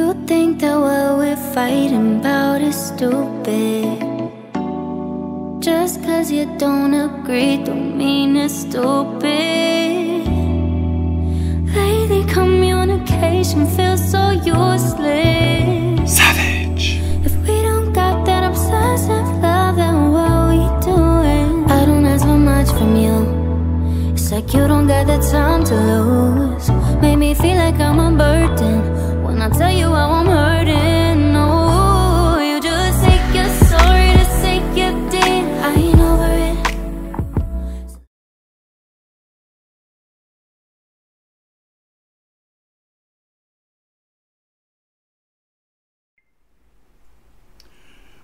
You think that what we're fighting about is stupid. Just cause you don't agree don't mean it's stupid. Lately communication feels so useless. Savage. If we don't got that obsessive love, then what are we doing? I don't ask for much from you. It's like you don't got the time to lose. Made me feel like I'm a burden when I tell you how I'm hurting. No, you just say you're sorry to say you did. I ain't over it.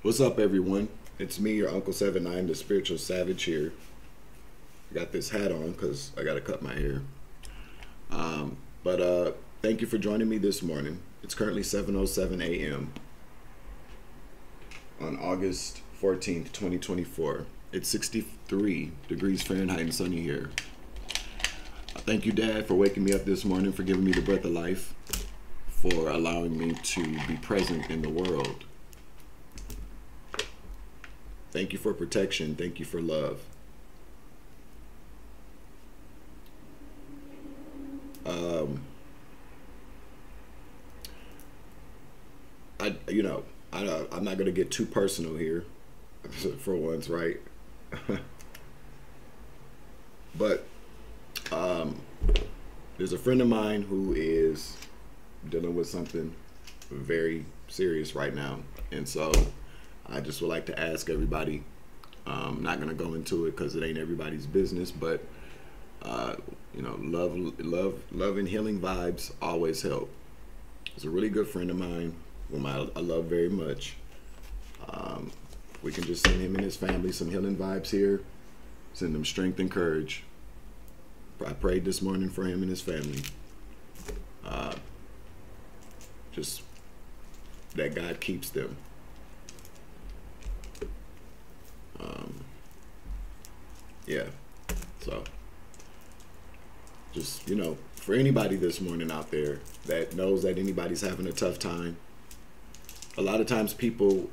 What's up, everyone? It's me, your Uncle 79, the spiritual savage here. I got this hat on because I got to cut my hair. But thank you for joining me this morning. It's currently 7:07 a.m. on August 14th, 2024. It's 63 degrees Fahrenheit and sunny here. Thank you, Dad, for waking me up this morning, for giving me the breath of life, for allowing me to be present in the world. Thank you for protection. Thank you for love. I'm not going to get too personal here, for once, right? But there's a friend of mine who is dealing with something very serious right now, and so I just would like to ask everybody. I'm not going to go into it because it ain't everybody's business, but love and healing vibes always help. He's a really good friend of mine, whom I love very much. We can just send him and his family some healing vibes here, send them strength and courage. I prayed this morning for him and his family. Just that God keeps them. Yeah, so just, for anybody this morning out there that knows that anybody's having a tough time, a lot of times people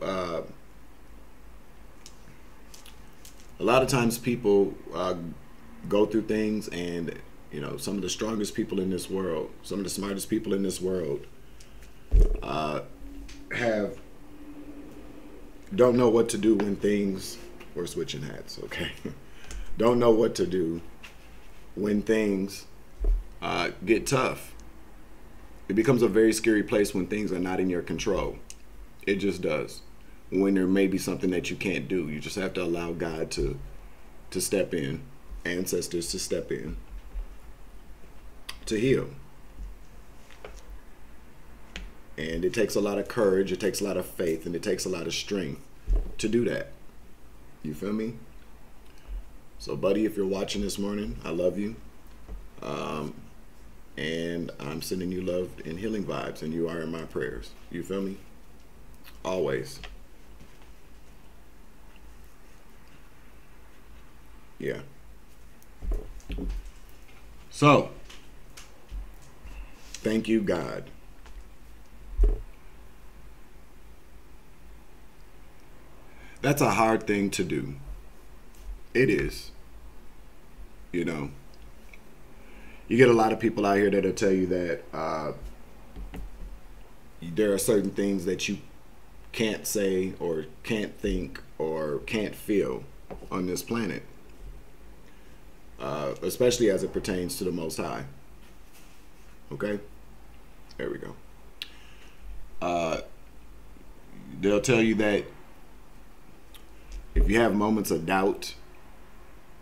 go through things, and some of the strongest people in this world, some of the smartest people in this world don't know what to do when things, we're switching hats, okay? Don't know what to do when things get tough. It becomes a very scary place when things are not in your control. It just does. When there may be something that you can't do, you just have to allow God to step in, ancestors to step in, to heal. And it takes a lot of courage, it takes a lot of faith, and it takes a lot of strength to do that. You feel me? So, buddy, if you're watching this morning, I love you. And I'm sending you love and healing vibes, and you are in my prayers. You feel me? Always. Yeah. So, thank you, God. That's a hard thing to do. It is. You get a lot of people out here that'll tell you that there are certain things that you can't say or can't think or can't feel on this planet, especially as it pertains to the Most High. Okay? There we go. They'll tell you that if you have moments of doubt,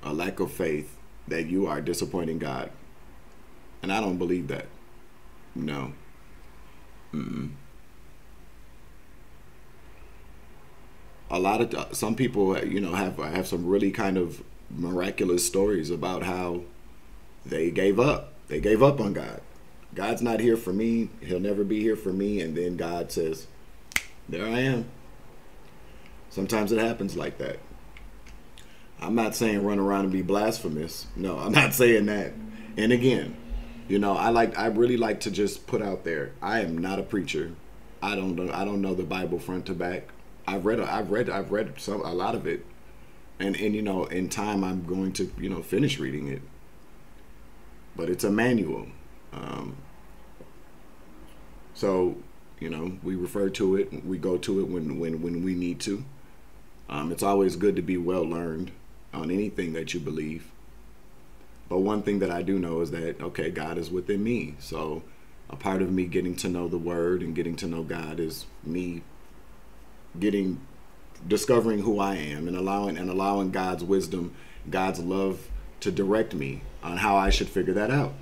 a lack of faith, that you are disappointing God. And I don't believe that. No. Some people, have some really kind of miraculous stories about how they gave up. They gave up on God. God's not here for me. He'll never be here for me. And then God says, there I am. Sometimes it happens like that. I'm not saying run around and be blasphemous. No, I'm not saying that. And again, I really like to just put out there, I am not a preacher. I don't know the Bible front to back. I've read a lot of it, and you know, in time I'm going to, you know, finish reading it. But it's a manual, so you know, we refer to it, we go to it when we need to. It's always good to be well learned on anything that you believe. But one thing that I do know is that, okay, God is within me. So a part of me getting to know the Word and getting to know God is me discovering who I am and allowing God's wisdom, God's love to direct me on how I should figure that out.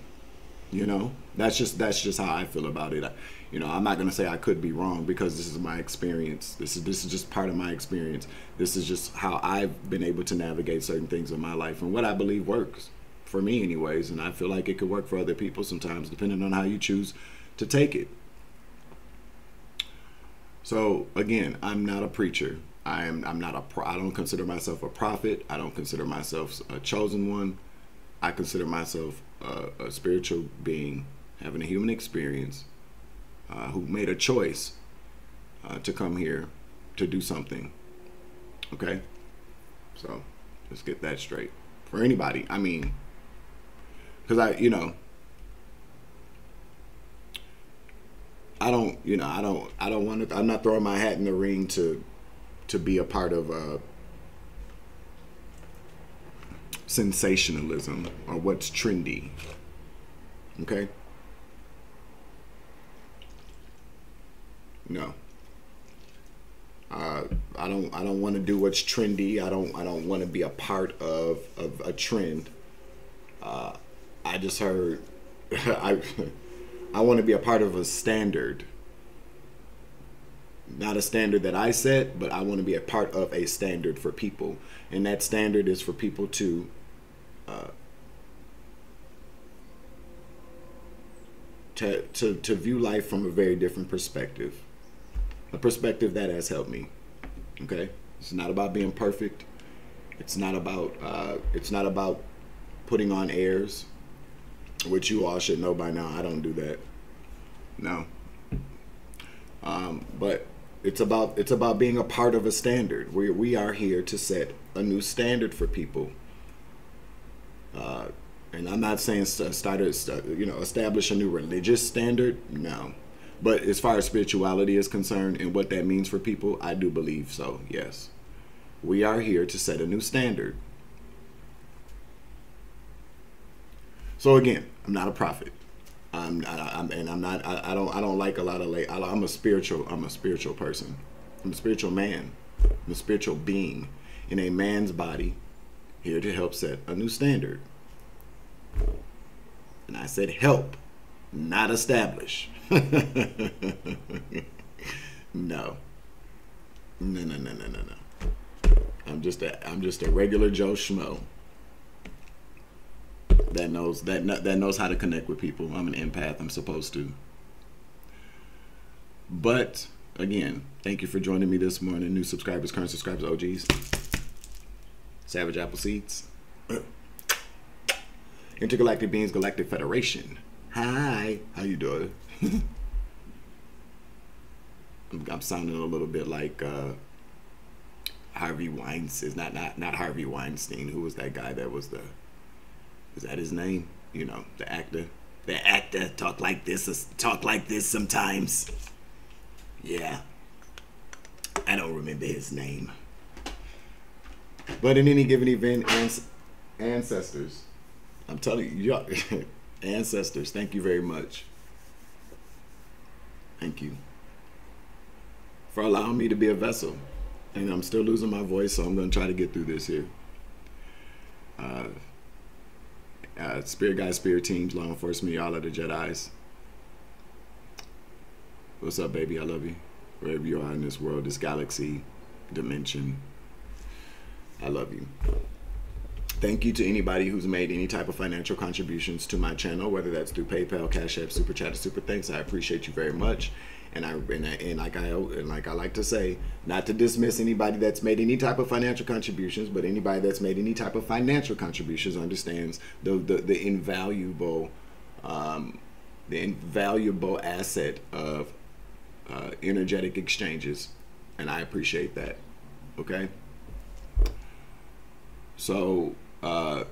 You know, that's just how I feel about it. You know, I'm not going to say I could be wrong, because this is my experience. This is just part of my experience. This is just how I've been able to navigate certain things in my life and what I believe works for me anyways. And I feel like it could work for other people sometimes, depending on how you choose to take it. So again, I'm not a preacher. I don't consider myself a prophet. I don't consider myself a chosen one. I consider myself a spiritual being having a human experience, who made a choice to come here to do something. Okay? So let's get that straight. For anybody, I mean, because I'm not throwing my hat in the ring to be a part of sensationalism or what's trendy. Okay? No. I don't want to do what's trendy. I don't want to be a part of a trend. I just heard I want to be a part of a standard. Not a standard that I set, but I want to be a part of a standard for people. And that standard is for people to view life from a very different perspective. A perspective that has helped me. Okay? It's not about being perfect. It's not about putting on airs, which you all should know by now. I don't do that. No. But it's about being a part of a standard. We are here to set a new standard for people. And I'm not saying establish a new religious standard. No. But as far as spirituality is concerned and what that means for people, I do believe so, yes. We are here to set a new standard. So again, I'm not a prophet. I don't like a lot of I'm a spiritual person. I'm a spiritual man. I'm a spiritual being in a man's body, here to help set a new standard. And I said help, not establish. No. I'm just a regular Joe Schmo that knows how to connect with people. I'm an empath. I'm supposed to. But again, thank you for joining me this morning. New subscribers, current subscribers, OGs, Savage Apple Seeds, Intergalactic Beings, Galactic Federation. Hi, how you doing? I'm sounding a little bit like Harvey Weinstein. Not Harvey Weinstein. Who was that guy that was is that his name? You know, the actor. The actor talk like this sometimes. Yeah. I don't remember his name. But in any given event, ancestors, I'm telling you, ancestors, thank you very much. Thank you for allowing me to be a vessel. And I'm still losing my voice, so I'm going to try to get through this here. Spirit guides, spirit teams, law enforcement, y'all are the Jedis. What's up, baby? I love you. Wherever you are in this world, this galaxy, dimension, I love you. Thank you to anybody who's made any type of financial contributions to my channel, whether that's through PayPal, Cash App, Super Chat, or Super Thanks. I appreciate you very much. And like I like to say, not to dismiss anybody that's made any type of financial contributions, but anybody that's made any type of financial contributions understands the invaluable asset of energetic exchanges, and I appreciate that. Okay. So I'd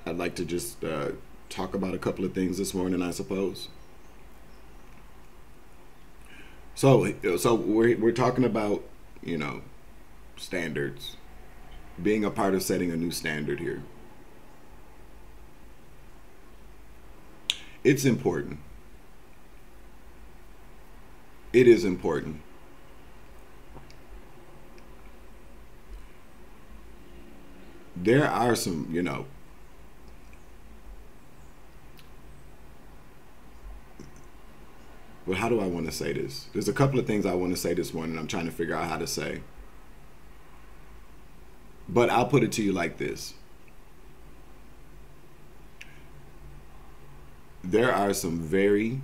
like to just talk about a couple of things this morning, I suppose. So we're talking about, you know, standards, being a part of setting a new standard here. It's important. It is important. There are some, you know, but how do I want to say this? There's a couple of things I want to say this morning. I'm trying to figure out how to say. But I'll put it to you like this. There are some very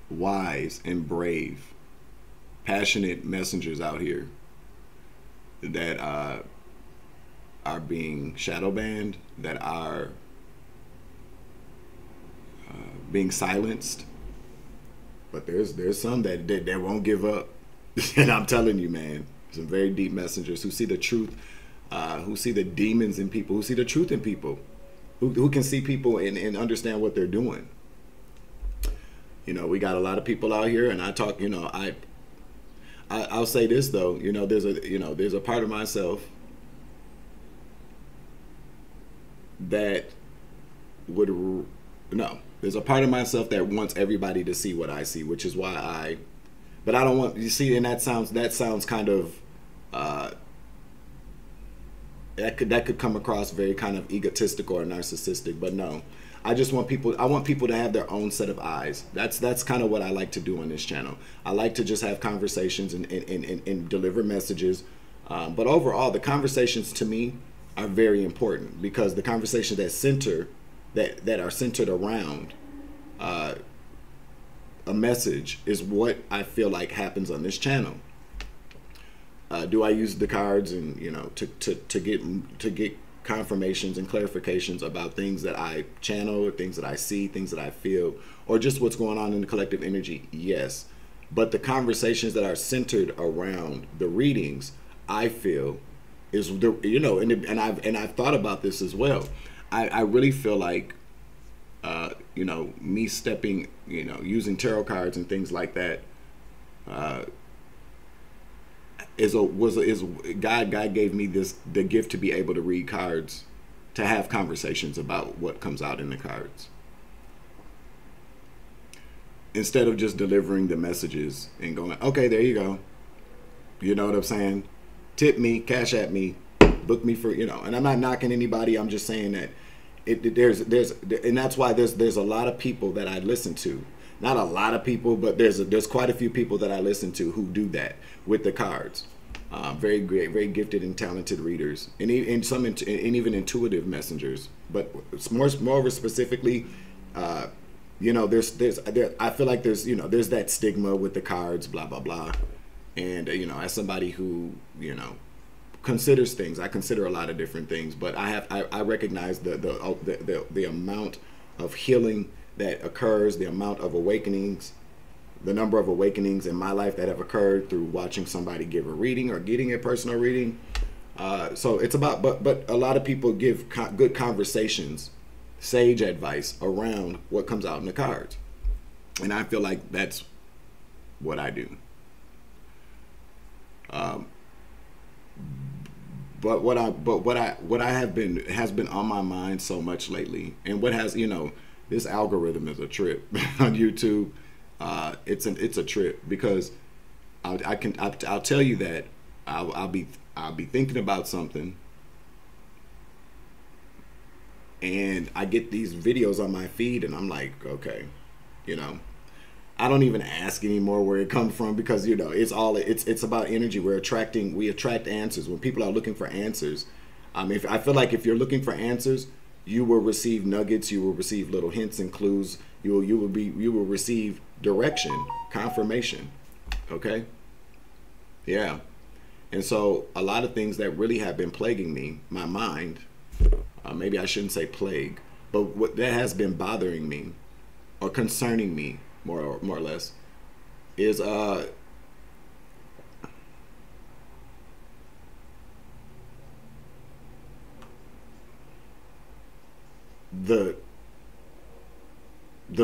wise and brave, passionate messengers out here that are being shadow banned, that are being silenced. But there's some that won't give up. And I'm telling you, man, some very deep messengers who see the truth, who see the demons in people, who see the truth in people, who can see people and understand what they're doing. You know, we got a lot of people out here, and I talk, you know, I'll say this though, you know, there's a part of myself that there's a part of myself that wants everybody to see what I see, which is why but I don't want, you see, and that sounds kind of, that could come across very kind of egotistical or narcissistic, but no. I want people to have their own set of eyes. That's kind of what I like to do on this channel. I like to just have conversations and deliver messages. But overall, the conversations to me are very important, because the conversations that are centered around a message is what I feel like happens on this channel. Do I use the cards and, you know, to get confirmations and clarifications about things that I channel, or things that I see, things that I feel, or just what's going on in the collective energy? Yes. But the conversations that are centered around the readings, I feel, is the, you know, and I've thought about this as well. I really feel like, you know, me stepping, you know, using tarot cards and things like that, God gave me the gift to be able to read cards, to have conversations about what comes out in the cards, instead of just delivering the messages and going, okay, there you go. You know what I'm saying? Tip me, cash at me, book me for, you know. And I'm not knocking anybody. I'm just saying that and that's why there's a lot of people that I listen to. Not a lot of people, but there's quite a few people that I listen to who do that with the cards. Very great, very gifted and talented readers, and even intuitive messengers. But more specifically, you know, I feel like there's, you know, there's that stigma with the cards, blah blah blah. And you know, as somebody who, you know, considers things, I consider a lot of different things, but I recognize the amount of healing that occurs, the amount of awakenings, the number of awakenings in my life that have occurred through watching somebody give a reading or getting a personal reading. So it's about, but a lot of people give good conversations, sage advice around what comes out in the cards, and I feel like that's what I do. But what I have been has been on my mind so much lately, and what has, you know, this algorithm is a trip on YouTube. It's a trip, because I'll tell you that I'll be thinking about something, and I get these videos on my feed, and I'm like, okay, you know, I don't even ask anymore where it comes from, because, you know, it's about energy. We attract answers. When people are looking for answers, I feel like if you're looking for answers, you will receive nuggets, you will receive little hints and clues, you will receive direction, confirmation. Okay? Yeah. And so a lot of things that really have been plaguing me, my mind, maybe I shouldn't say plague, but what that has been bothering me or concerning me more or less, is the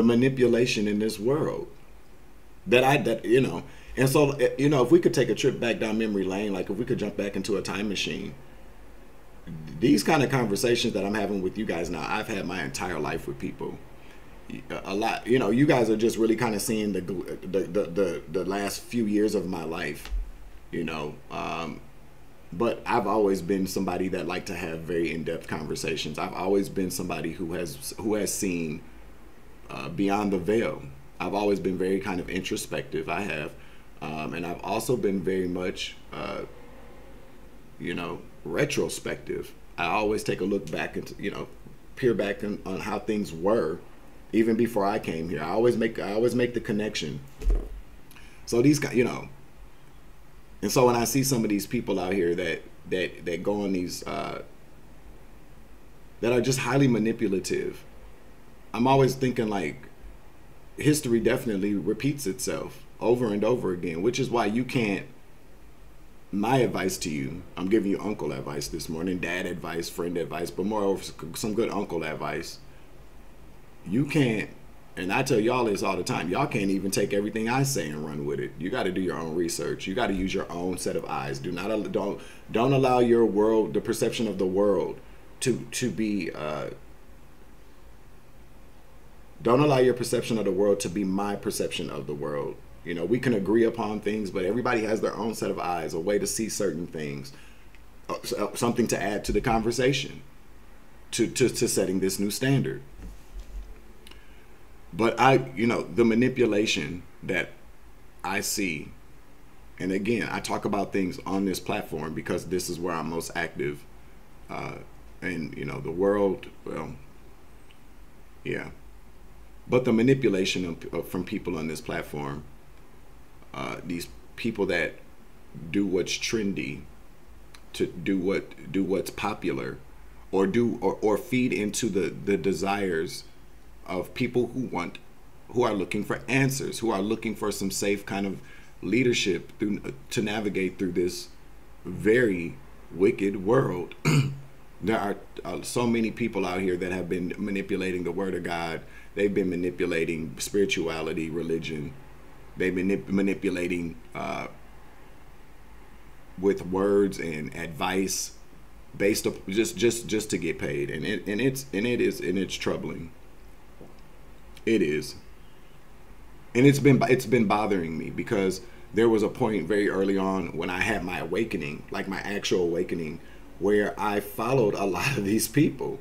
manipulation in this world that you know. And so, you know, if we could take a trip back down memory lane, like if we could jump back into a time machine, these kind of conversations that I'm having with you guys now, I've had my entire life with people. A lot, you know, you guys are just really kind of seeing the last few years of my life, you know. But I've always been somebody that liked to have very in-depth conversations. I've always been somebody who has seen beyond the veil. I've always been very kind of introspective. I have, and I've also been very much, you know, retrospective. I always take a look back into, you know, peer back on how things were, even before I came here. I always make the connection. So these, you know, and so when I see some of these people out here that go on these, that are just highly manipulative, I'm always thinking like, history definitely repeats itself over and over again, which is why you can't, my advice to you, I'm giving you uncle advice this morning, dad advice, friend advice, but moreover, some good uncle advice. You can't, and I tell y'all this all the time, y'all can't even take everything I say and run with it. You got to do your own research. You got to use your own set of eyes. Don't allow your world, the perception of the world, to be. Don't allow your perception of the world to be my perception of the world. You know, we can agree upon things, but everybody has their own set of eyes, a way to see certain things, something to add to the conversation, to setting this new standard. But you know, the manipulation that I see, and again, I talk about things on this platform because this is where I'm most active. And, you know, the world, well, yeah. But the manipulation from people on this platform, these people that do what's trendy, to do what's popular, or feed into the desires of people who are looking for answers, who are looking for some safe kind of leadership to navigate through this very wicked world. There are so many people out here that have been manipulating the word of God. They've been manipulating spirituality, religion. They've been manipulating with words and advice based up just to get paid, and it's troubling. It is, and it's been bothering me because there was a point very early on when I had my awakening, like my actual awakening, where I followed a lot of these people,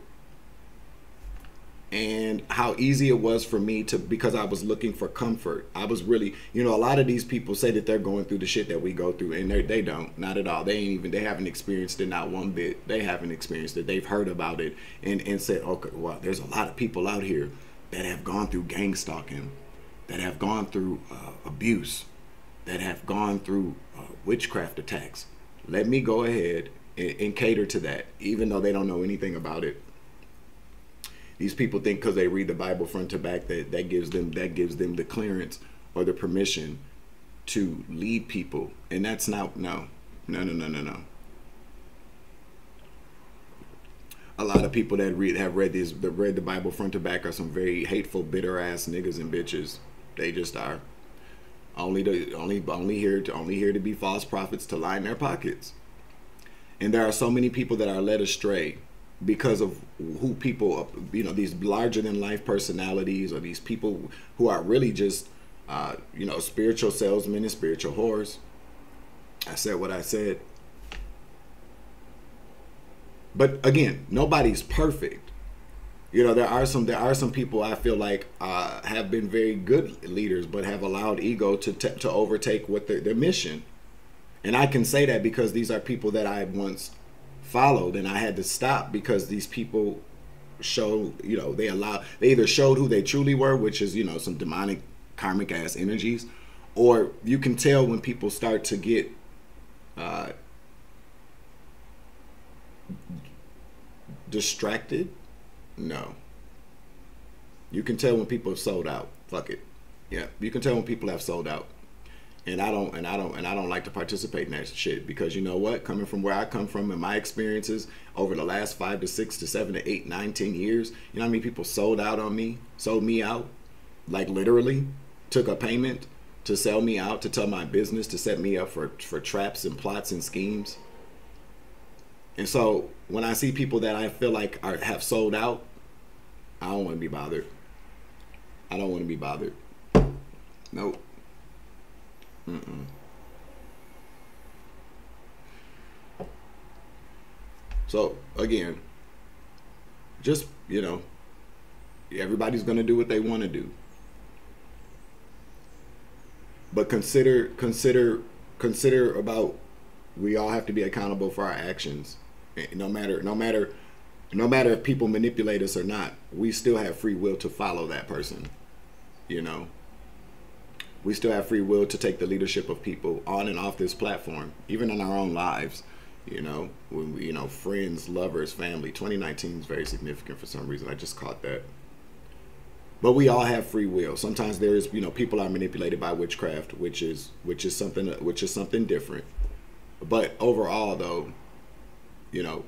and how easy it was for me to, because I was looking for comfort. I was really, you know, a lot of these people say that they're going through the shit that we go through, and they don't, not at all. They haven't experienced it, not one bit. They haven't experienced it. They've heard about it and said, okay, well, there's a lot of people out here that have gone through gang stalking, that have gone through abuse, that have gone through witchcraft attacks. Let me go ahead and cater to that, even though they don't know anything about it. These people think because they read the Bible front to back that gives them the clearance or the permission to lead people, and that's not no. A lot of people that have read the Bible front to back are some very hateful, bitter ass niggas and bitches. They just are only here to be false prophets, to line their pockets. And there are so many people that are led astray because of who people, you know, these larger than life personalities, or these people who are really just, you know, spiritual salesmen and spiritual whores. I said what I said. But again, nobody's perfect. You know, there are some people I feel like have been very good leaders, but have allowed ego to overtake what their mission. And I can say that because these are people that I once followed, and I had to stop because these people show, you know, they either showed who they truly were, which is, you know, some demonic karmic ass energies, or you can tell when people start to get distracted. No, you can tell when people have sold out. Fuck it. Yeah, you can tell when people have sold out. And I don't like to participate in that shit, because you know what? Coming from where I come from and my experiences over the last 5 to 6 to 7 to 8, 9, 10 years, you know how many people sold me out, like literally took a payment to sell me out, to tell my business, to set me up for traps and plots and schemes. And so when I see people that I feel like have sold out, I don't want to be bothered. I don't want to be bothered. Nope. So again, just, you know, everybody's going to do what they want to do. But consider about, we all have to be accountable for our actions. No matter if people manipulate us or not, we still have free will to follow that person. You know, we still have free will to take the leadership of people on and off this platform, even in our own lives. You know, when we, you know, friends, lovers, family. 2019 is very significant for some reason. I just caught that. But we all have free will. Sometimes there is, you know, people are manipulated by witchcraft, which is something different. But overall, though, you know,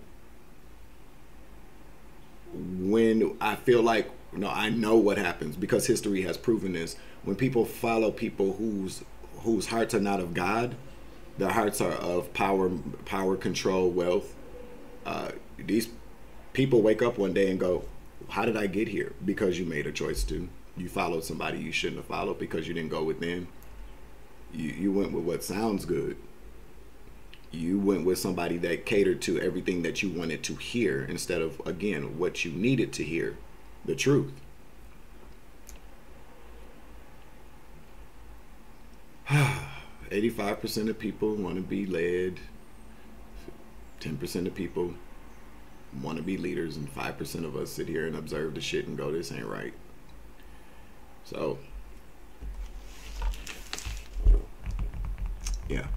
when I feel like, you know, I know what happens, because history has proven this. When people follow people whose hearts are not of God, their hearts are of power, control, wealth. These people wake up one day and go, how did I get here? Because you made a choice to. You followed somebody you shouldn't have followed because you didn't go with them. You went with what sounds good. You went with somebody that catered to everything that you wanted to hear, instead of, again, what you needed to hear, the truth. 85% of people want to be led. 10% of people want to be leaders, and 5% of us sit here and observe the shit and go, this ain't right. So, yeah.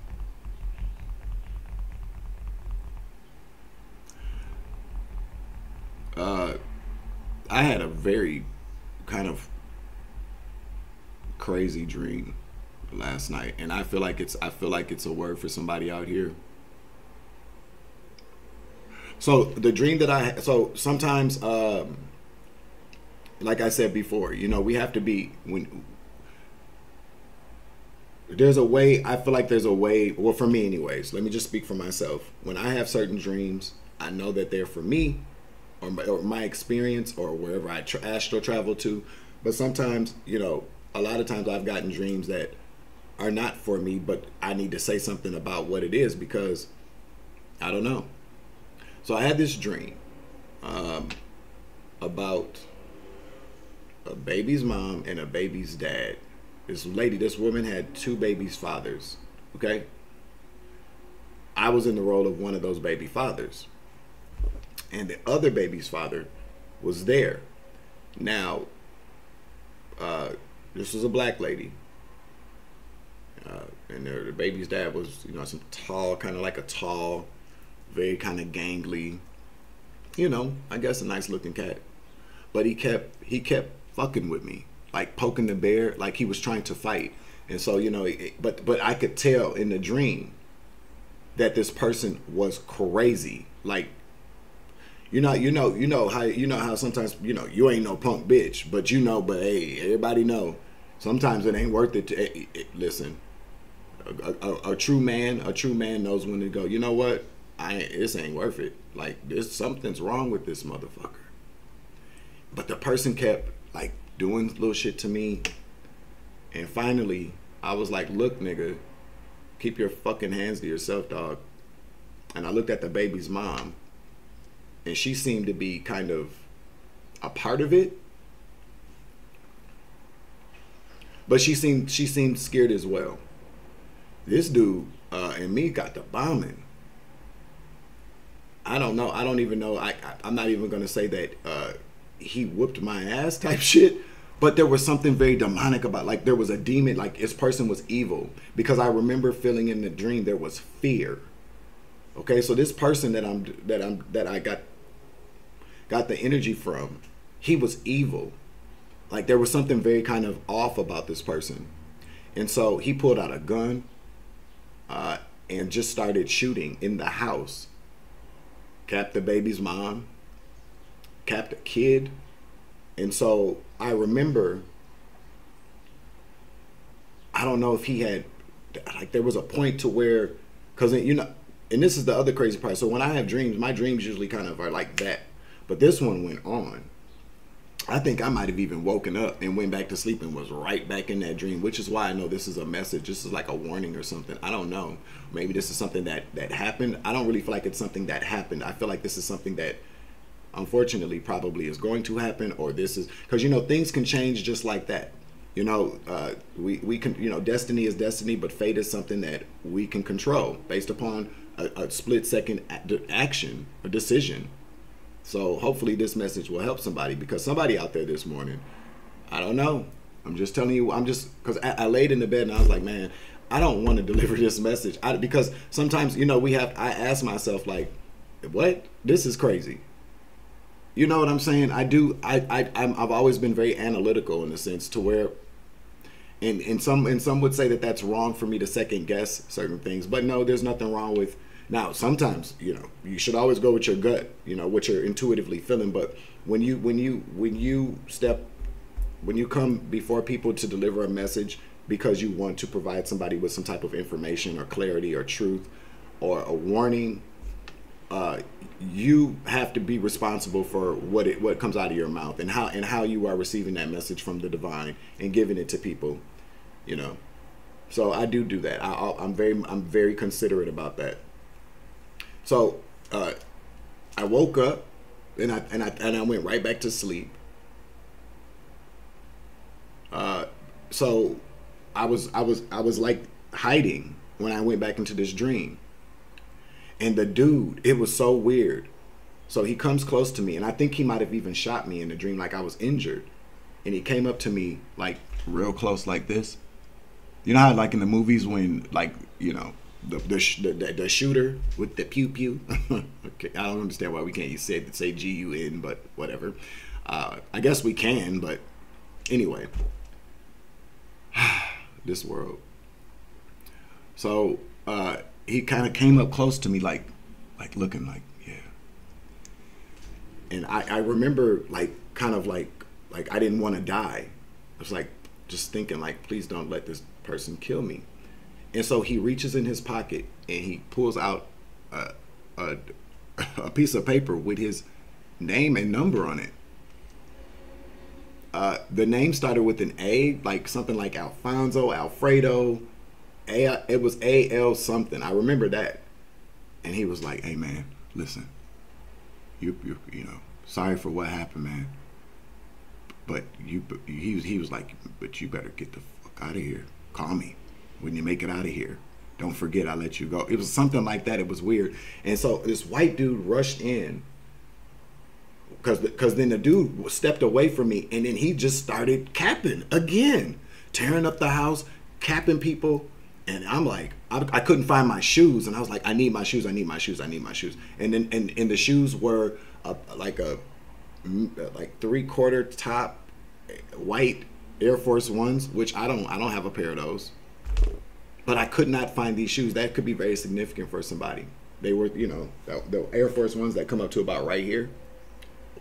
I had a very kind of crazy dream last night, and I feel like it's a word for somebody out here. So the dream that so sometimes, like I said before, you know, we have to be, when there's a way, I feel like there's a way, well, for me anyways, let me just speak for myself. When I have certain dreams, I know that they're for me, or my experience, or wherever I astral travel to. But sometimes, you know, a lot of times I've gotten dreams that are not for me, but I need to say something about what it is, because I don't know. So I had this dream about a baby's mom and a baby's dad. This woman had 2 babies' fathers, okay? I was in the role of one of those baby fathers. And the other baby's father was there. Now, this was a black lady. And the baby's dad was, you know, some tall, kind of like a tall, very kind of gangly, you know, I guess a nice looking cat. But he kept fucking with me, like poking the bear, like he was trying to fight. And so, you know, but I could tell in the dream that this person was crazy. Like, you know how sometimes, you know, you ain't no punk bitch, but hey, everybody know sometimes it ain't worth it. Listen, a true man knows when to go, you know what? This ain't worth it. Like, something's wrong with this motherfucker. But the person kept like doing little shit to me. And finally, I was like, look, nigga, keep your fucking hands to yourself, dog. And I looked at the baby's mom, and she seemed to be kind of a part of it. But she seemed scared as well. This dude and me got the bombing. I don't know. I don't even know. I'm not even going to say that he whooped my ass type shit. But there was something very demonic about, like, there was a demon, like this person was evil. Because I remember feeling in the dream there was fear. Okay, so this person that I got the energy from, he was evil. Like, there was something very kind of off about this person. And so he pulled out a gun and just started shooting in the house. Capped the baby's mom, capped a kid. And so I remember, I don't know if he had, like, there was a point to where, because, you know, and this is the other crazy part. So when I have dreams, my dreams usually kind of are like that. But this one went on. I think I might have even woken up and went back to sleep and was right back in that dream, which is why I know this is a message. This is like a warning or something. I don't know. Maybe this is something that happened. I don't really feel like it's something that happened. I feel like this is something that unfortunately probably is going to happen, or this is, because, you know, things can change just like that. You know, we can, you know, destiny is destiny, but fate is something that we can control based upon a split-second action, a decision. So hopefully this message will help somebody, because somebody out there this morning, I don't know. I'm just telling you, because I laid in the bed and I was like, man, I don't want to deliver this message. Because sometimes, you know, I ask myself, like, what? This is crazy. You know what I'm saying? I've always been very analytical in the sense to where, and some would say that that's wrong for me to second guess certain things, but no, there's nothing wrong with. Now, sometimes, you know, you should always go with your gut, you know, what you're intuitively feeling. But when you come before people to deliver a message because you want to provide somebody with some type of information or clarity or truth or a warning, you have to be responsible for what comes out of your mouth and how you are receiving that message from the divine and giving it to people, you know. So I do that. I'm very considerate about that. So I woke up and I went right back to sleep. So I was like hiding when I went back into this dream. And the dude, it was so weird. So he comes close to me, and I think he might have even shot me in the dream, like I was injured. And he came up to me like real close, like this. You know how, like in the movies, when, like, you know, the shooter with the pew pew. Okay, I don't understand why we can't say GUN, but whatever. I guess we can, but anyway, this world. So he kind of came up close to me, like looking like, yeah. And I remember, like, kind of like I didn't want to die. I was like just thinking, like, please don't let this person kill me. And so he reaches in his pocket and he pulls out a piece of paper with his name and number on it. The name started with an A, like something like Alfonso, Alfredo. It was A-L something. I remember that. And he was like, hey, man, listen, you know, sorry for what happened, man. But he was like, but you better get the fuck out of here. Call me when you make it out of here. Don't forget I let you go. It was something like that. It was weird. And so this white dude rushed in, because then the dude stepped away from me, and then he just started capping again, tearing up the house, capping people. And I'm like, I couldn't find my shoes, and I was like, I need my shoes, I need my shoes, I need my shoes. And then and the shoes were like 3/4 top white Air Force Ones, which I don't have a pair of those. But I could not find these shoes. That could be very significant for somebody. They were, you know, the Air Force Ones that come up to about right here,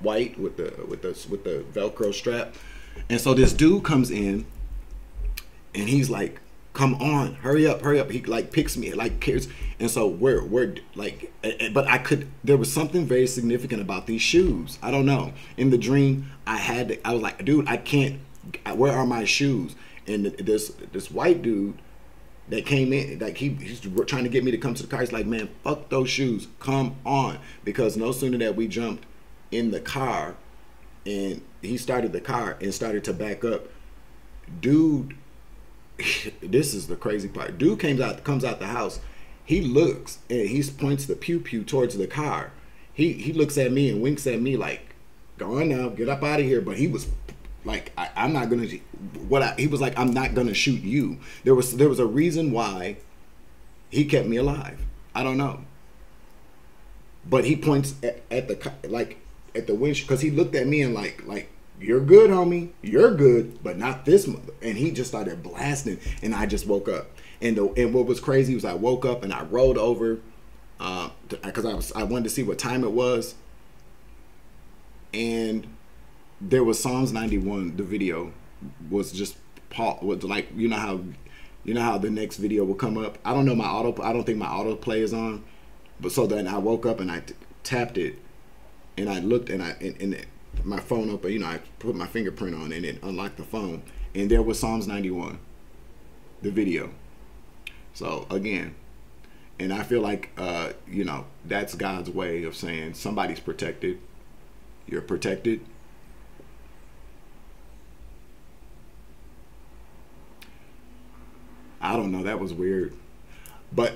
white with the Velcro strap. And so this dude comes in, and he's like, come on, hurry up. He like picks me, like cares. And so we're like, but there was something very significant about these shoes. I don't know. In the dream, I was like, dude, I can't, where are my shoes? And this white dude that came in, like he's trying to get me to come to the car. He's like, man, fuck those shoes, come on. Because no sooner that we jumped in the car and he started the car and started to back up, dude, this is the crazy part. Dude comes out the house. He looks and he points the pew pew towards the car. He looks at me and winks at me like, go on now, get up out of here. But he was like, I'm not gonna. He was like, I'm not gonna shoot you. There was a reason why he kept me alive. I don't know. But he points at the windshield, because he looked at me and like you're good, homie. You're good, but not this mother. And he just started blasting, and I just woke up. And what was crazy was I woke up and I rolled over because I wanted to see what time it was. And there was Psalms 91. The video was just was like, you know how the next video will come up. I don't know I don't think my autoplay is on. But so then I woke up and I tapped it, and I looked and my phone opened. You know, I put my fingerprint on and it unlocked the phone, and there was Psalms 91, the video. So again, and I feel like you know, that's God's way of saying somebody's protected. You're protected. I don't know. That was weird, but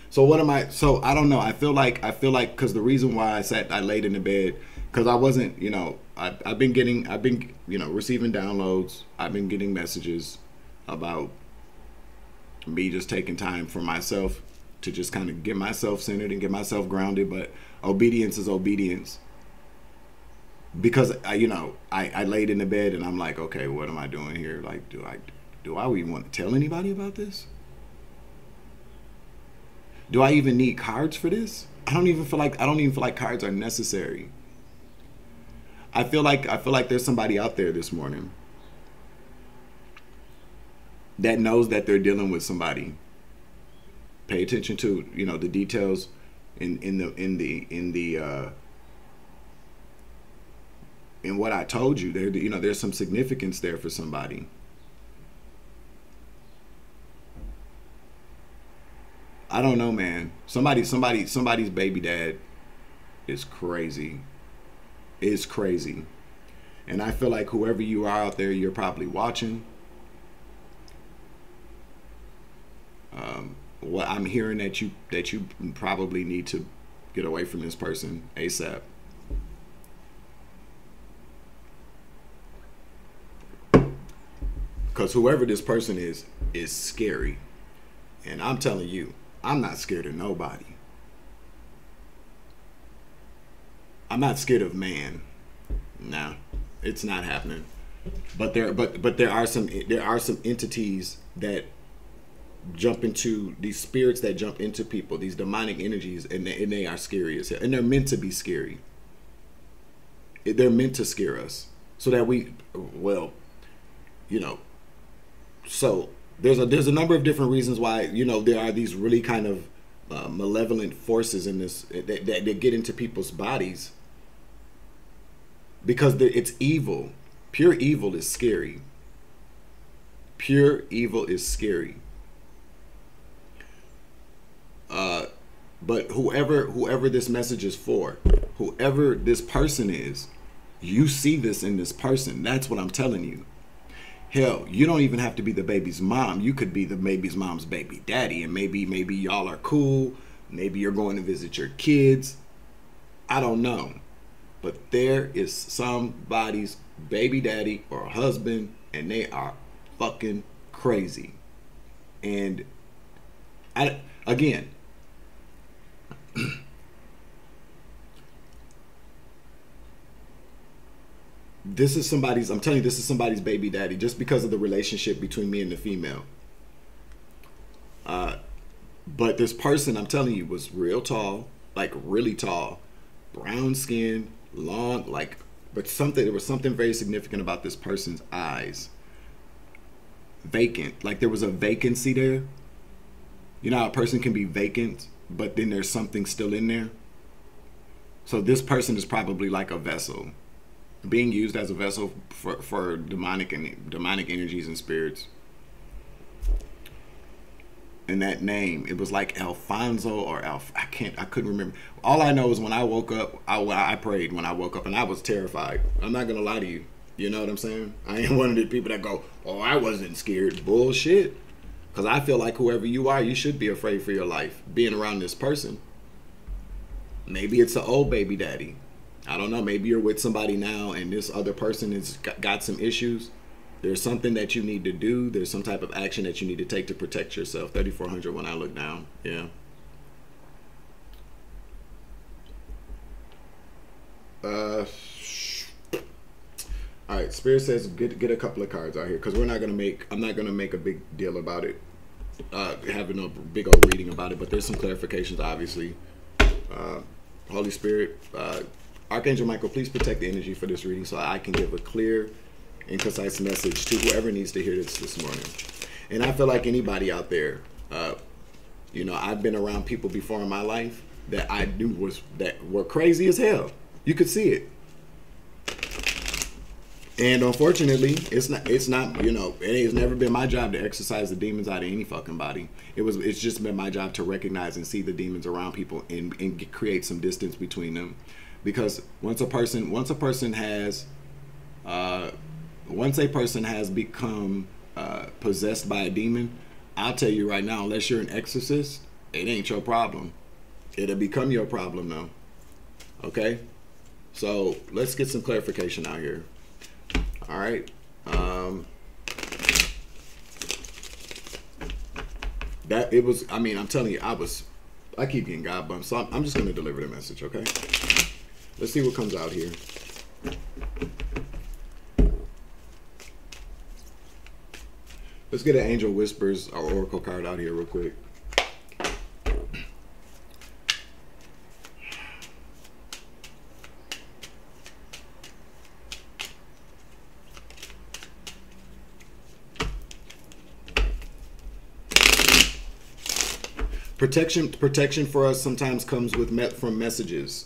so what am I? So I don't know. I feel like because the reason why I laid in the bed, because I wasn't, you know, I've been you know, receiving downloads. I've been getting messages about me just taking time for myself to just kind of get myself centered and get myself grounded. But obedience is obedience. Because I laid in the bed and I'm like, okay, what am I doing here? Like, do I even want to tell anybody about this? Do I even need cards for this? I don't even feel like cards are necessary. I feel like there's somebody out there this morning that knows that they're dealing with somebody. Pay attention to, you know, the details in what I told you. There, you know, there's some significance there for somebody. I don't know, man. Somebody's baby dad is crazy. Is crazy. And I feel like whoever you are out there, you're probably watching. What I'm hearing that you probably need to get away from this person ASAP. Because whoever this person is scary. And I'm telling you, I'm not scared of nobody. I'm not scared of man. Nah, it's not happening. But there are some entities that jump into, these spirits that jump into people, these demonic energies, and they are scary as hell. And they're meant to be scary. They're meant to scare us so that we, well, you know. So there's a number of different reasons why, you know, there are these really kind of malevolent forces in this that get into people's bodies because it's evil. Pure evil is scary. Pure evil is scary. But whoever this message is for, whoever this person is, you see this in this person. That's what I'm telling you. Hell, you don't even have to be the baby's mom. You could be the baby's mom's baby daddy, and maybe y'all are cool. Maybe you're going to visit your kids. I don't know. But there is somebody's baby daddy or husband, and they are fucking crazy. And again, this is somebody's, I'm telling you, this is somebody's baby daddy just because of the relationship between me and the female. But this person, I'm telling you, was real tall, like really tall, brown skin, long, like, but there was something very significant about this person's eyes. Vacant, like there was a vacancy there. You know how a person can be vacant, but then there's something still in there. So this person is probably like a vessel, being used as a vessel for demonic energies and spirits. And that name, it was like Alfonso or I couldn't remember. All I know is when I woke up, I prayed when I woke up, and I was terrified. I'm not gonna lie to you. You know what I'm saying? I ain't one of the people that go, oh, I wasn't scared. Bullshit. Because I feel like whoever you are, you should be afraid for your life being around this person. Maybe it's an old baby daddy. I don't know. Maybe you're with somebody now and this other person has got some issues. There's something that you need to do. There's some type of action that you need to take to protect yourself. 3,400 when I look down. Yeah. All right, Spirit says get a couple of cards out here because I'm not gonna make a big deal about it, having a big old reading about it. But there's some clarifications, obviously. Holy Spirit, Archangel Michael, please protect the energy for this reading so I can give a clear and concise message to whoever needs to hear this morning. And I feel like anybody out there, you know, I've been around people before in my life that I knew were crazy as hell. You could see it. And unfortunately, it's not, you know, it has never been my job to exorcise the demons out of any fucking body. It's just been my job to recognize and see the demons around people and create some distance between them. Because once a person has become possessed by a demon, I'll tell you right now, unless you're an exorcist, it ain't your problem. It'll become your problem though. Okay? So let's get some clarification out here. All right. I mean, I'm telling you, I keep getting God bumps, so I'm just going to deliver the message, okay? Let's see what comes out here. Let's get an Angel Whispers or Oracle card out here real quick. Protection for us sometimes comes from messages,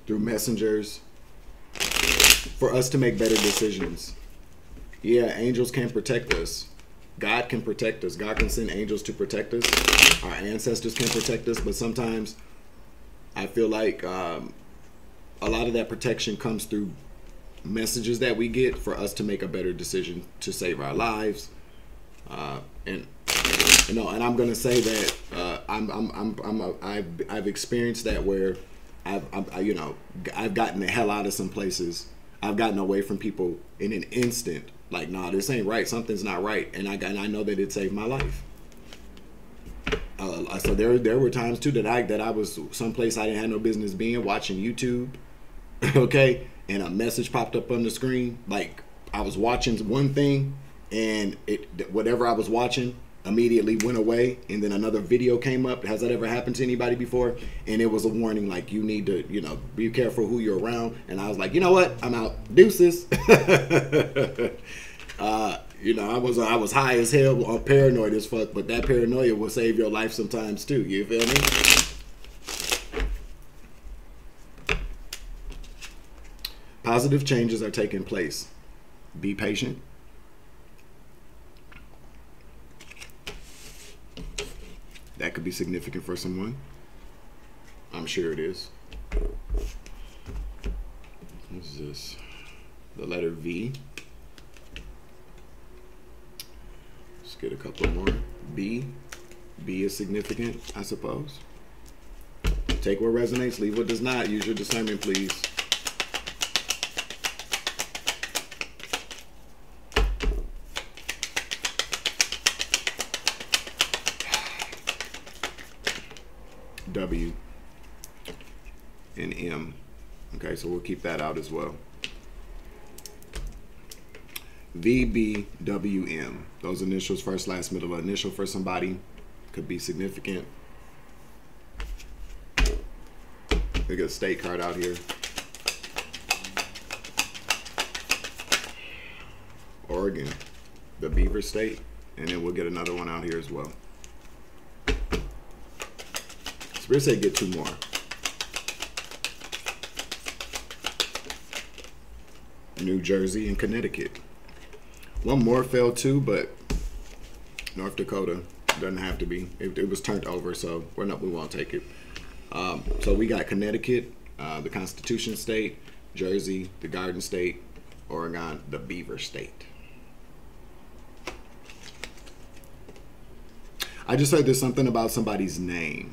through messengers, for us to make better decisions. Yeah, angels can protect us. God can protect us. God can send angels to protect us. Our ancestors can protect us, but sometimes I feel like a lot of that protection comes through messages that we get for us to make a better decision to save our lives. And you know, and I'm gonna say that I've experienced that where I've gotten the hell out of some places. I've gotten away from people in an instant. Like, nah, this ain't right. Something's not right, and I know that it saved my life. So there were times too that I was someplace I didn't have no business being, watching YouTube, okay, and a message popped up on the screen. Like, I was watching one thing, and whatever I was watching immediately went away, and then another video came up. Has that ever happened to anybody before? And it was a warning, like, you need to, you know, be careful who you're around. And I was like, you know what? I'm out. Deuces. You know, I was high as hell, paranoid as fuck, but that paranoia will save your life sometimes too. You feel me? Positive changes are taking place. Be patient. That could be significant for someone. I'm sure it is. What is this? The letter V. Let's get a couple more. B. B is significant, I suppose. Take what resonates, leave what does not. Use your discernment, please. W and M. Okay, so we'll keep that out as well. VBWM. Those initials, first, last, middle initial for somebody, could be significant. We got a state card out here. Oregon, the Beaver State, and then we'll get another one out here as well. Spirit say get two more. New Jersey and Connecticut. One more fell too, but North Dakota doesn't have to be. It was turned over, so we won't take it. So we got Connecticut, the Constitution State, Jersey, the Garden State, Oregon, the Beaver State. I just heard there's something about somebody's name.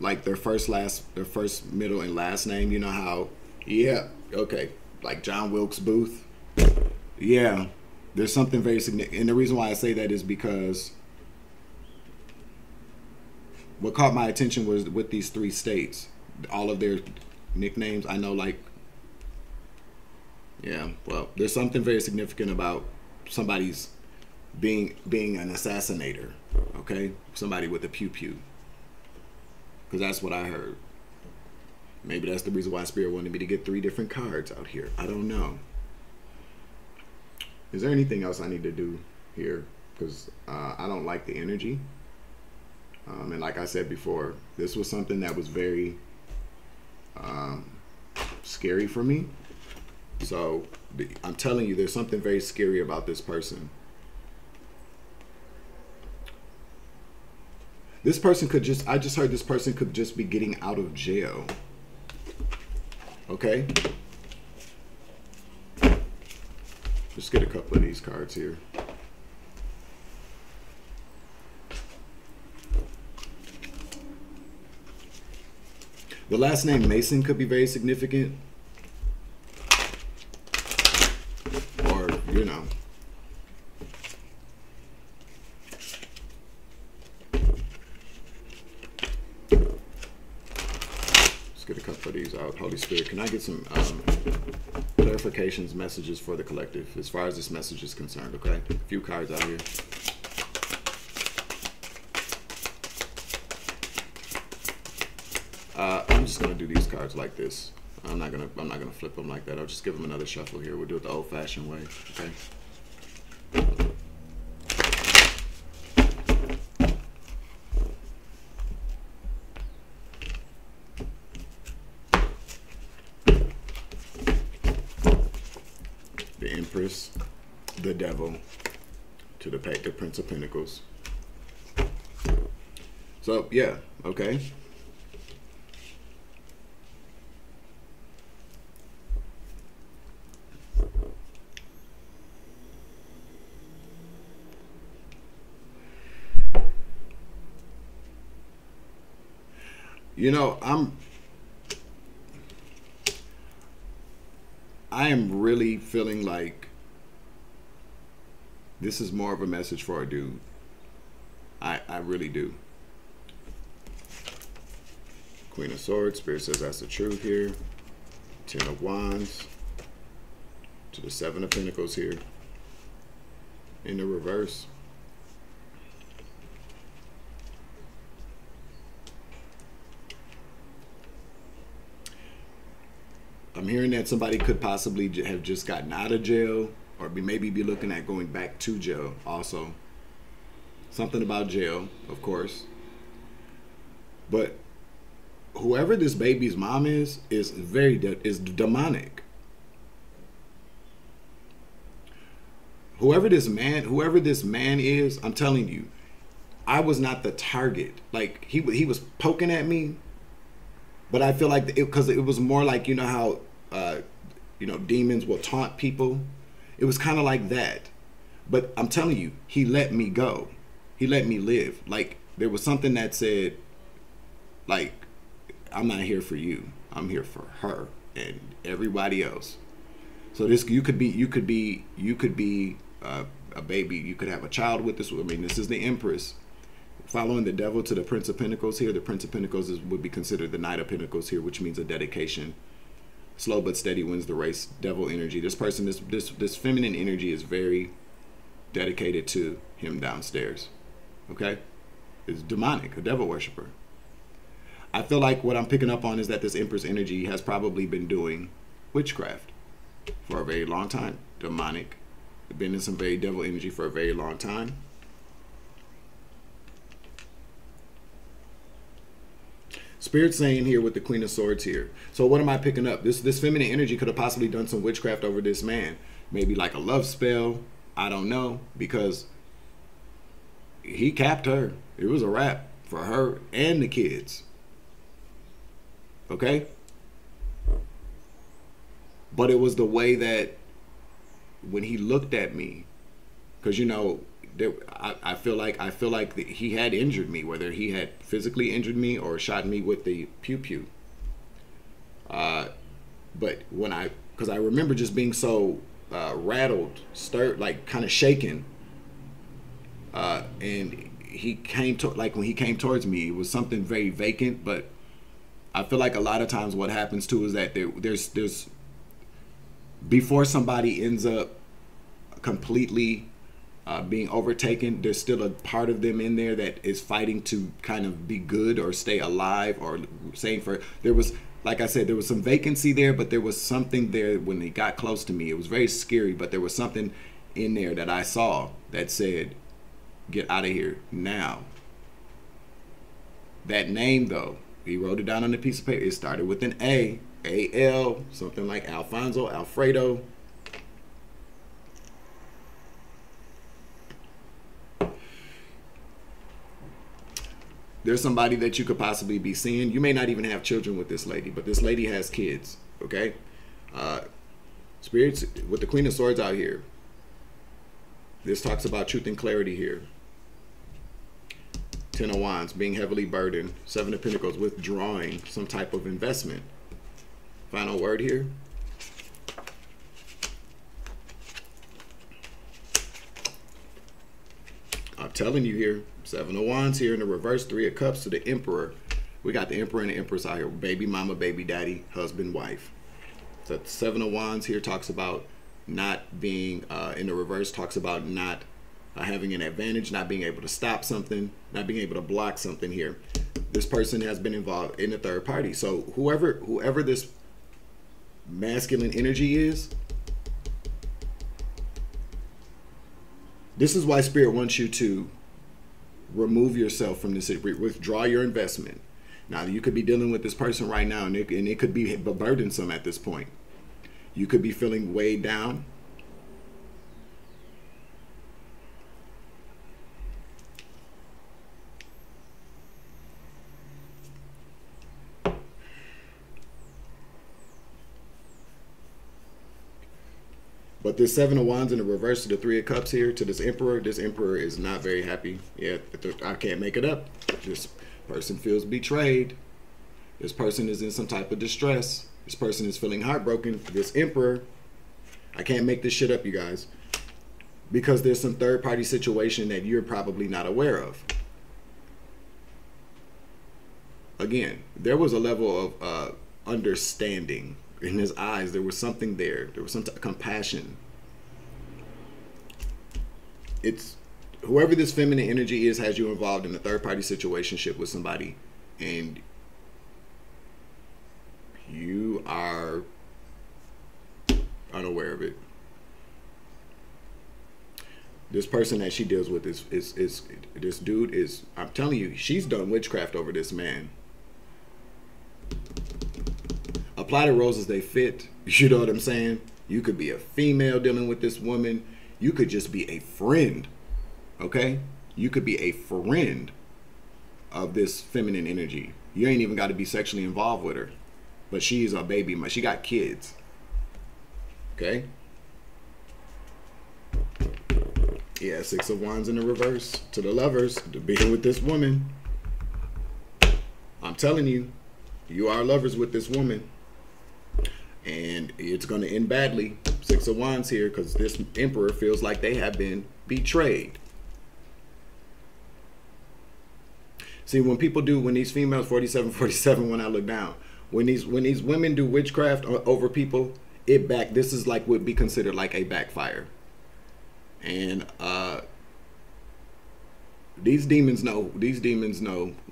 Like their first, middle, and last name. You know how, yeah, okay, like John Wilkes Booth. Yeah, there's something very significant. And the reason why I say that is because what caught my attention was with these three states, all of their nicknames. I know, like, yeah, well, there's something very significant about somebody's being an assassinator, okay? Somebody with a pew-pew. Because that's what I heard. Maybe that's the reason why Spirit wanted me to get 3 different cards out here. I don't know. Is there anything else I need to do here? Because I don't like the energy. And like I said before, this was something that was very scary for me. So I'm telling you, there's something very scary about this person. This person could just, I just heard this person could just be getting out of jail. Okay? Just get a couple of these cards here. The last name Mason could be very significant. Or, you know. Let's get a couple of these out. Holy Spirit, can I get some clarifications, messages for the collective as far as this message is concerned, okay? A few cards out here. I'm just gonna do these cards like this. I'm not gonna flip them like that. I'll just give them another shuffle here. We'll do it the old-fashioned way, okay? The Empress, the Devil, to the Prince of Pentacles. So yeah, okay. You know, I am really feeling like this is more of a message for a dude. I really do. Queen of Swords, Spirit says that's the truth here. 10 of Wands to the 7 of Pentacles here. In the reverse. I'm hearing that somebody could possibly have just gotten out of jail, or maybe be looking at going back to jail also. Something about jail, of course. But whoever this baby's mom is demonic. Whoever this man is, I'm telling you, I was not the target. Like he was poking at me. But I feel like because it was more like, you know how, you know, demons will taunt people. It was kind of like that. But I'm telling you, he let me go. He let me live. Like there was something that said, like, I'm not here for you. I'm here for her and everybody else. So this, you could be a baby. You could have a child with this. I mean, this is the Empress. Following the Devil to the Prince of Pentacles here. The Prince of Pentacles would be considered the Knight of Pentacles here, which means a dedication. Slow but steady wins the race. Devil energy. This person, this feminine energy is very dedicated to him downstairs. Okay? It's demonic, a devil worshiper. I feel like what I'm picking up on is that this Empress energy has probably been doing witchcraft for a very long time. Demonic. Been in some very devil energy for a very long time. Spirit saying here with the Queen of Swords here. So what am I picking up? This feminine energy could have possibly done some witchcraft over this man. Maybe like a love spell. I don't know. Because he capped her. It was a wrap for her and the kids. Okay? But it was the way that when he looked at me, because you know, I feel like he had injured me, whether he had physically injured me or shot me with the pew-pew. But because I remember just being so rattled, stirred, like kind of shaken. And he came to, like when he came towards me, it was something very vacant, but I feel like a lot of times what happens too is that there's before somebody ends up completely being overtaken, there's still a part of them in there that is fighting to kind of be good or stay alive, or saying for, there was, like I said, there was some vacancy there, but there was something there when they got close to me. It was very scary, but there was something in there that I saw that said, get out of here now. That name though, he wrote it down on a piece of paper. It started with an A, A-L, something like Alfonso, Alfredo. There's somebody that you could possibly be seeing. You may not even have children with this lady, but this lady has kids, okay? Spirits, with the Queen of Swords out here, this talks about truth and clarity here. Ten of Wands, being heavily burdened. Seven of Pentacles, withdrawing some type of investment. Final word here. I'm telling you here, Seven of Wands here in the reverse, Three of Cups to the Emperor. We got the Emperor and the Empress out here. Baby mama, baby daddy, husband, wife. So Seven of Wands here talks about not being, in the reverse, talks about not having an advantage, not being able to stop something, not being able to block something here. This person has been involved in a third party. So whoever this masculine energy is, this is why Spirit wants you to remove yourself from this, withdraw your investment. Now, you could be dealing with this person right now, and it could be burdensome at this point. You could be feeling weighed down. But this Seven of Wands in the reverse to the Three of Cups here to this Emperor is not very happy. Yeah, I can't make it up. This person feels betrayed. This person is in some type of distress. This person is feeling heartbroken. This Emperor, I can't make this shit up, you guys, because there's some third party situation that you're probably not aware of. Again, there was a level of understanding in his eyes. There was something there. There was some compassion. It's whoever this feminine energy is has you involved in a third party situationship with somebody, and you are unaware of it. This person that she deals with is this dude is, I'm telling you, she's done witchcraft over this man. Apply the roses as they fit. You know what I'm saying? You could be a female dealing with this woman. You could just be a friend. Okay? You could be a friend of this feminine energy. You ain't even got to be sexually involved with her. But she's a baby. She got kids. Okay? Yeah, Six of Wands in the reverse to the Lovers, to being with this woman. I'm telling you, you are lovers with this woman. And it's going to end badly. Six of Wands here, because this Emperor feels like they have been betrayed. See, when people do, when these females, 47, when I look down, when these women do witchcraft over people, this is like would be considered like a backfire. And these demons know,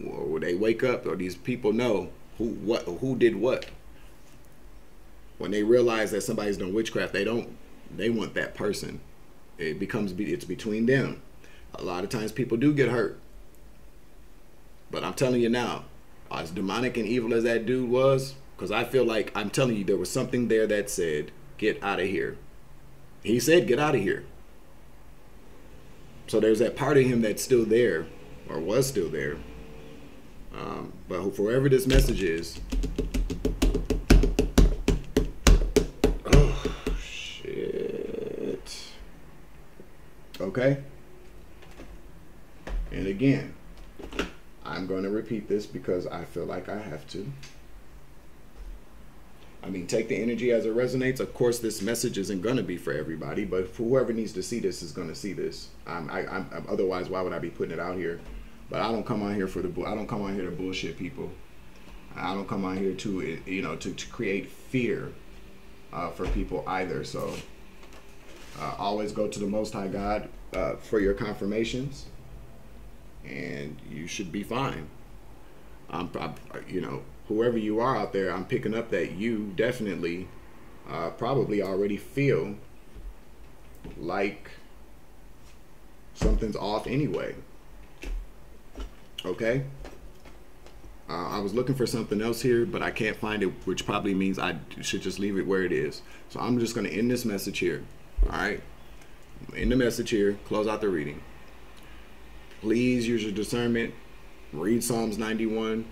or they wake up, or these people know who did what. When they realize that somebody's done witchcraft, they want that person. It's between them. A lot of times people do get hurt. But I'm telling you now, as demonic and evil as that dude was, because I feel like, I'm telling you, there was something there that said, get out of here. He said, get out of here. So there's that part of him that's still there, or was still there. But whoever this message is, oh, shit. Okay? And again, I'm going to repeat this because I feel like I have to. I mean, take the energy as it resonates. Of course, this message isn't going to be for everybody, but whoever needs to see this is going to see this. Otherwise, why would I be putting it out here? But I don't come on here I don't come on here to bullshit people. I don't come on here to, you know, to create fear for people either. So always go to the Most High God for your confirmations, and you should be fine. You know, whoever you are out there, I'm picking up that you definitely probably already feel like something's off anyway. Okay? I was looking for something else here, but I can't find it, which probably means I should just leave it where it is. So I'm just going to end this message here. All right? End the message here. Close out the reading. Please use your discernment. Read Psalms 91.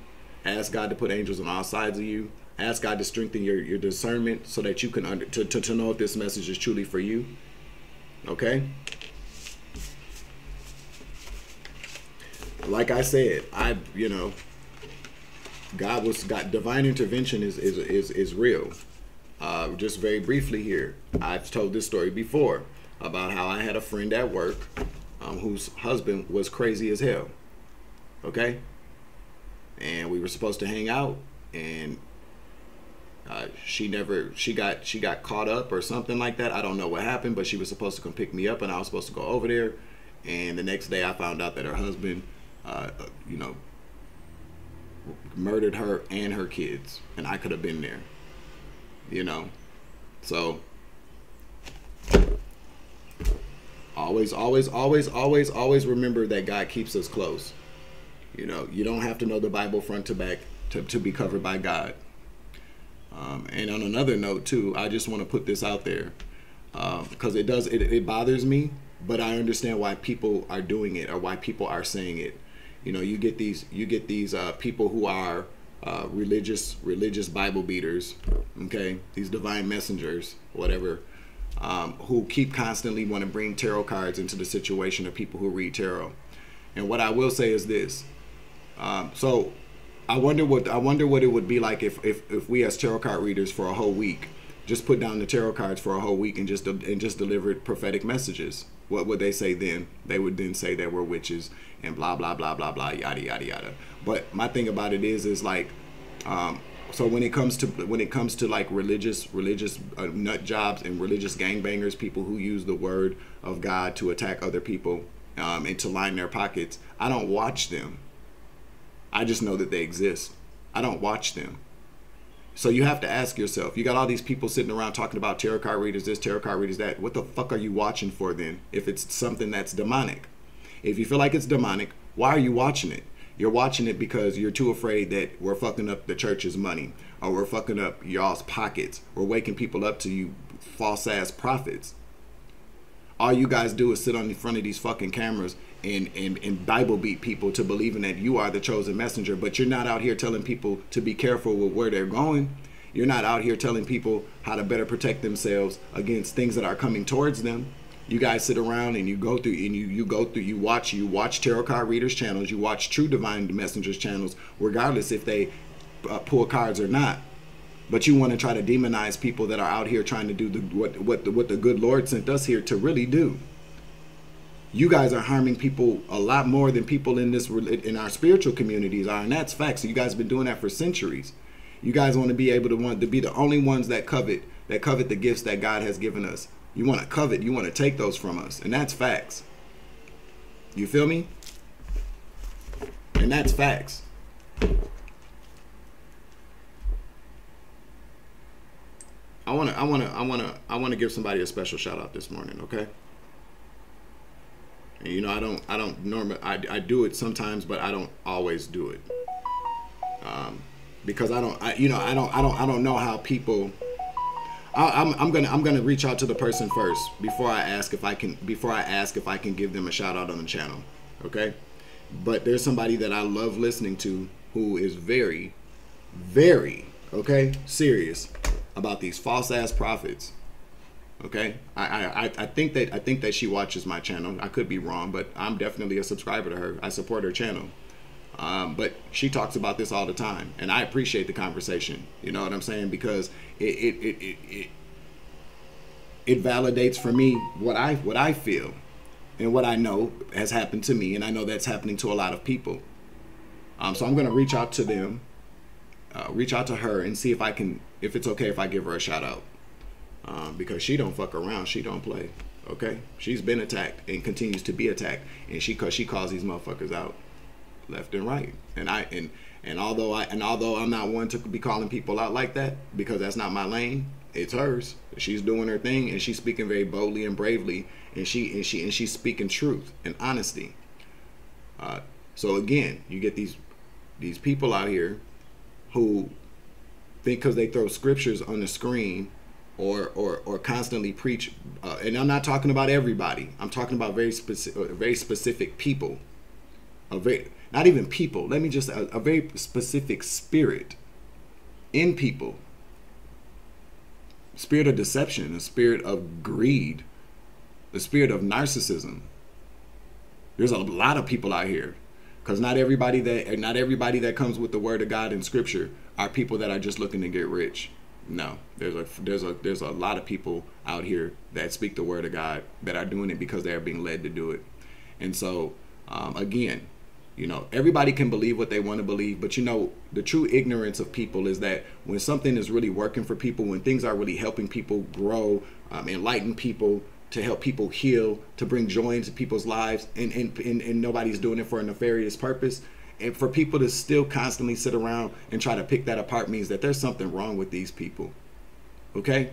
Ask God to put angels on all sides of you. Ask God to strengthen your discernment so that you can to know if this message is truly for you. Okay? Like I said, you know, God divine intervention is real. Just very briefly here, I've told this story before about how I had a friend at work whose husband was crazy as hell. Okay? And we were supposed to hang out, and she got caught up or something like that. I don't know what happened, but she was supposed to come pick me up, and I was supposed to go over there. And the next day I found out that her husband you know, murdered her and her kids, and I could have been there, you know. So always remember that God keeps us close. You know, you don't have to know the Bible front to back to be covered by God. And on another note too, I just want to put this out there because it bothers me, but I understand why people are doing it or why people are saying it. You know, you get these people who are religious Bible beaters, okay, these divine messengers, whatever, who keep constantly want to bring tarot cards into the situation of people who read tarot. And what I will say is this. So I wonder what it would be like if we as tarot card readers for a whole week just put down the tarot cards for a whole week and just delivered prophetic messages. What would they say then? They would then say that we're witches and blah blah blah blah blah yada yada yada. But my thing about it is like, so when it comes to like religious nut jobs and religious gangbangers, people who use the word of God to attack other people and to line their pockets, I don't watch them. I just know that they exist. I don't watch them. So you have to ask yourself, you got all these people sitting around talking about tarot card readers this, tarot card readers that. What the fuck are you watching for then if it's something that's demonic? If you feel like it's demonic, why are you watching it? You're watching it because you're too afraid that we're fucking up the church's money, or we're fucking up y'all's pockets. We're waking people up to you false ass prophets. All you guys do is sit on the front of these fucking cameras and Bible beat people to believing that you are the chosen messenger, but you're not out here telling people to be careful with where they're going. You're not out here telling people how to better protect themselves against things that are coming towards them. You guys sit around and you go through and you watch tarot card readers channels, you watch true divine messengers channels, regardless if they pull cards or not. But you want to try to demonize people that are out here trying to do what the good Lord sent us here to really do. You guys are harming people a lot more than people in our spiritual communities are, and that's facts. So you guys have been doing that for centuries. You guys want to be able to be the only ones that covet the gifts that God has given us. You want to covet, you want to take those from us, and that's facts. You feel me? And that's facts. I want to give somebody a special shout out this morning, okay? And you know, I don't normally, I do it sometimes, but I don't always do it. Because I don't know how people. I'm gonna reach out to the person first before I ask if I can give them a shout out on the channel, okay? But there's somebody that I love listening to who is very, very, okay, serious about these false ass prophets. Okay, I think that she watches my channel. I could be wrong, but I'm definitely a subscriber to her. I support her channel. But she talks about this all the time, and I appreciate the conversation. You know what I'm saying? Because it validates for me what I feel and what I know has happened to me, and I know that's happening to a lot of people. So I'm gonna reach out to them reach out to her and see if it's okay if I give her a shout out. Because she don't fuck around, she don't play. Okay, she's been attacked and continues to be attacked, and she calls these motherfuckers out left and right. And although I'm not one to be calling people out like that, because that's not my lane, it's hers. She's doing her thing, and she's speaking very boldly and bravely, and she's speaking truth and honesty. So again, you get these people out here who think because they throw scriptures on the screen or constantly preach, and I'm not talking about everybody. I'm talking about very specific people. Not even people. Let me just a very specific spirit in people. Spirit of deception, a spirit of greed, the spirit of narcissism. There's a lot of people out here, because not everybody that comes with the word of God in Scripture are people that are just looking to get rich. No, there's a lot of people out here that speak the word of God that are doing it because they are being led to do it. And so again, you know, everybody can believe what they want to believe, but you know, the true ignorance of people is that when something is really working for people, when things are really helping people grow, enlighten people, to help people heal, to bring joy into people's lives, and nobody's doing it for a nefarious purpose, and for people to still constantly sit around and try to pick that apart means that there's something wrong with these people. Okay?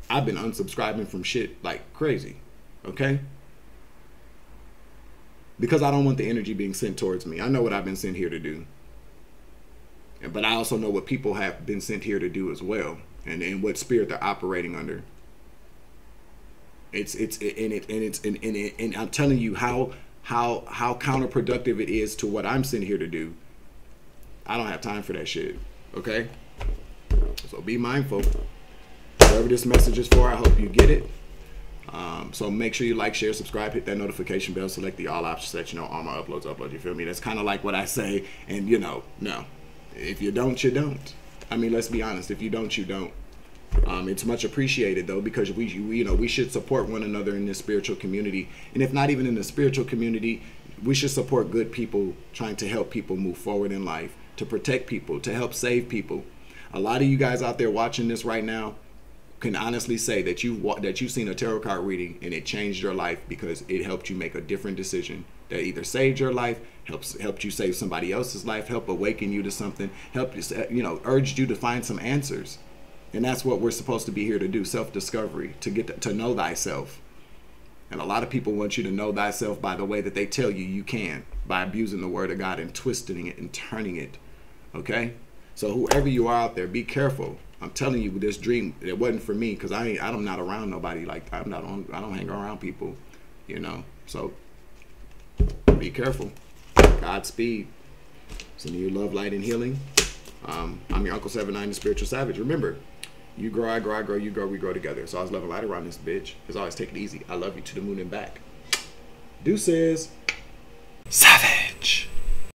I've been unsubscribing from shit like crazy. Okay? Because I don't want the energy being sent towards me. I know what I've been sent here to do. But I also know what people have been sent here to do as well, and what spirit they're operating under. And I'm telling you how counterproductive it is to what I'm sent here to do. I don't have time for that shit. Okay? So be mindful. Whatever this message is for, I hope you get it. So make sure you like, share, subscribe, hit that notification bell, select the all options so that you know all my uploads. You feel me? That's kind of like what I say. And you know, no. If you don't, you don't. I mean, let's be honest. If you don't, you don't. It's much appreciated though, because we should support one another in this spiritual community. And if not even in the spiritual community, we should support good people trying to help people move forward in life, to protect people, to help save people. A lot of you guys out there watching this right now can honestly say that you've seen a tarot card reading and it changed your life because it helped you make a different decision that either saved your life, helped you save somebody else's life, helped awaken you to something, helped you, urged you to find some answers. And that's what we're supposed to be here to do, self-discovery, to get to know thyself. And a lot of people want you to know thyself by the way that they tell you can, by abusing the word of God and twisting it and turning it. Okay? So whoever you are out there, be careful. I'm telling you, this dream, it wasn't for me, because I'm not around nobody like I don't hang around people, So be careful. Godspeed. Sending you love, light, and healing. I'm your Uncle 79, the Spiritual Savage. Remember, you grow, I grow, I grow, you grow, we grow together. So I was love and light around this bitch. As always, take it easy. I love you to the moon and back. Deuces. Savage.